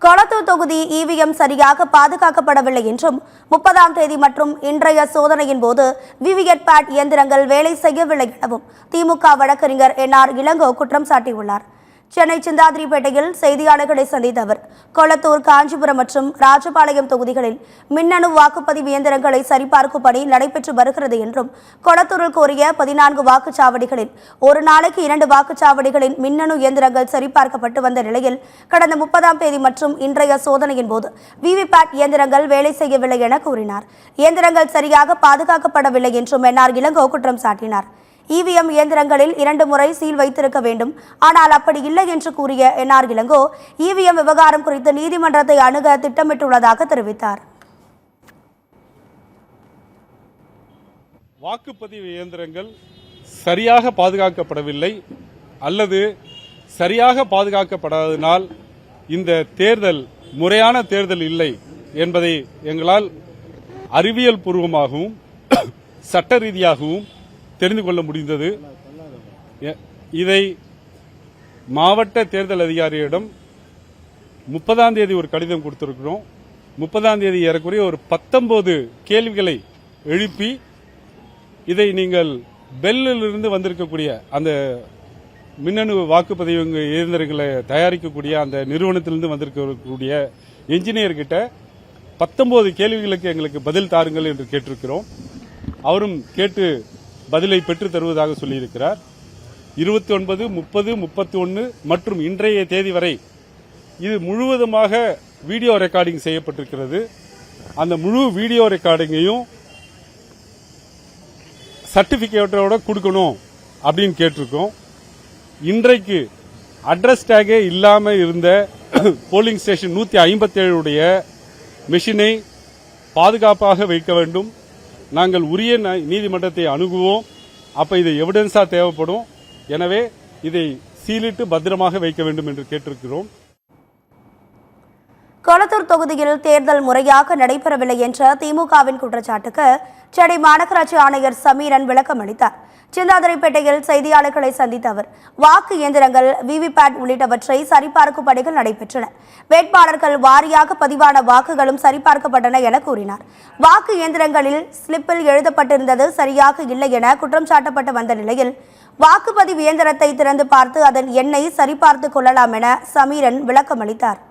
கொளத்தூர் தொகுதி இவிஎம் சரியாக பாதுகாக்கப்படவில்லை என்றும் 30ஆம் தேதி மற்றும் இன்றைய சோதனையின் போது விவிஎட் இயந்திரங்கள் வேலை செய்யவில்லை எனவும் திமுக வழக்கறிஞர் என்ஆர் இளங்கோ குற்றம் சாட்டியுள்ளார். சென்னை சிந்தாதிரிப்பேட்டையில் செய்தியாளர்களை சந்தித்த அவர் கொளத்தூர், காஞ்சிபுரம் மற்றும் ராஜபாளையம் தொகுதிகளில் மின்னணு வாக்குப்பதிவு இயந்திரங்களை சரிபார்க்கும் பணி நடைபெற்று வருகிறது என்றும், கொளத்தூரில் கோரிய 14 வாக்குச்சாவடிகளில் ஒரு நாளைக்கு 2 வாக்குச்சாவடிகளின் மின்னணு இயந்திரங்கள் சரிபார்க்கப்பட்டு வந்த நிலையில் கடந்த 30ஆம் தேதி மற்றும் இன்றைய சோதனையின் போது விவிபேட் இயந்திரங்கள் வேலை செய்யவில்லை என கூறினார். இயந்திரங்கள் சரியாக பாதுகாக்கப்படவில்லை என்றும் என்ஆர் இளங்கோ குற்றம் சாட்டினார். இவிஎம் இயந்திரங்களில் 2 முறை சீல் வைத்திருக்க வேண்டும், ஆனால் அப்படி இல்லை என்று கூறிய என்ஆர் இளங்கோ இவிஎம் விவகாரம் குறித்து நீதிமன்றத்தை அணுக திட்டமிட்டுள்ளதாக தெரிவித்தார். வாக்குப்பதிவு இயந்திரங்கள் சரியாக பாதுகாக்கப்படவில்லை அல்லது சரியாக பாதுகாக்கப்படாததினால் இந்த தேர்தல் முறையான தேர்தல் இல்லை என்பதை எங்களால் அறிவியல் பூர்வமாகவும் சட்ட ரீதியாகவும் தெரிந்து கொள்ள முடிந்தது. இதை மாவட்ட தேர்தல் அதிகாரியிடம் 30ஆம் தேதி ஒரு கடிதம் கொடுத்திருக்கிறோம். 30ஆம் தேதி ஏறக்குறைய ஒரு 19 கேள்விகளை எழுப்பி இதை நீங்கள் பெல்லிலிருந்து வந்திருக்கக்கூடிய அந்த மின்னணு வாக்குப்பதிவு இயந்திரங்களை தயாரிக்கக்கூடிய அந்த நிறுவனத்திலிருந்து வந்திருக்கக்கூடிய என்ஜினியர்கிட்ட 19 கேள்விகளுக்கு எங்களுக்கு பதில் தாருங்கள் என்று கேட்டிருக்கிறோம். அவரும் கேட்டு பதிலை பெற்று தருவதாக சொல்லியிருக்கிறார். 29, 30, 31 மற்றும் இன்றைய தேதி வரை இது முழுவதுமாக வீடியோ ரெக்கார்டிங் செய்யப்பட்டிருக்கிறது. அந்த முழு வீடியோ ரெக்கார்டிங்கையும் சர்டிபிகேட்டோட கொடுக்கணும் அப்படின்னு கேட்டிருக்கோம். இன்றைக்கு அட்ரஸ் டேகே இல்லாம இருந்த போலிங் ஸ்டேஷன் 157 உடைய மெஷினை பாதுகாப்பாக வைக்க வேண்டும். நாங்கள் உரிய நீதிமன்றத்தை அணுகுவோம். அப்ப இது எவிடன்ஸா தேவைப்படும். எனவே இதை சீலிட்டு பத்திரமாக வைக்க வேண்டும் என்று கேட்டிருக்கிறோம். கொளத்தூர் தொகுதியில் தேர்தல் முறையாக நடைபெறவில்லை என்ற திமுகவின் குற்றச்சாட்டுக்கு சென்னை மாநகராட்சி ஆணையர் சமீரன் விளக்கம் அளித்தார். சிந்தாதிரிப்பேட்டையில் செய்தியாளர்களை சந்தித்த அவர் வாக்கு இயந்திரங்கள், விவிபேட் உள்ளிட்டவற்றை சரிபார்க்கும் பணிகள் நடைபெற்றன. வேட்பாளர்கள் வாரியாக பதிவான வாக்குகளும் சரிபார்க்கப்பட்டன என கூறினார். வாக்கு இயந்திரங்களில் ஸ்லிப்பில் எழுதப்பட்டிருந்தது சரியாக இல்லை என குற்றம் சாட்டப்பட்டு வந்த நிலையில் வாக்குப்பதிவு இயந்திரத்தை திறந்து பார்த்து அதன் எண்ணை சரிபார்த்துக் கொள்ளலாம் என சமீரன் விளக்கம் அளித்தார்.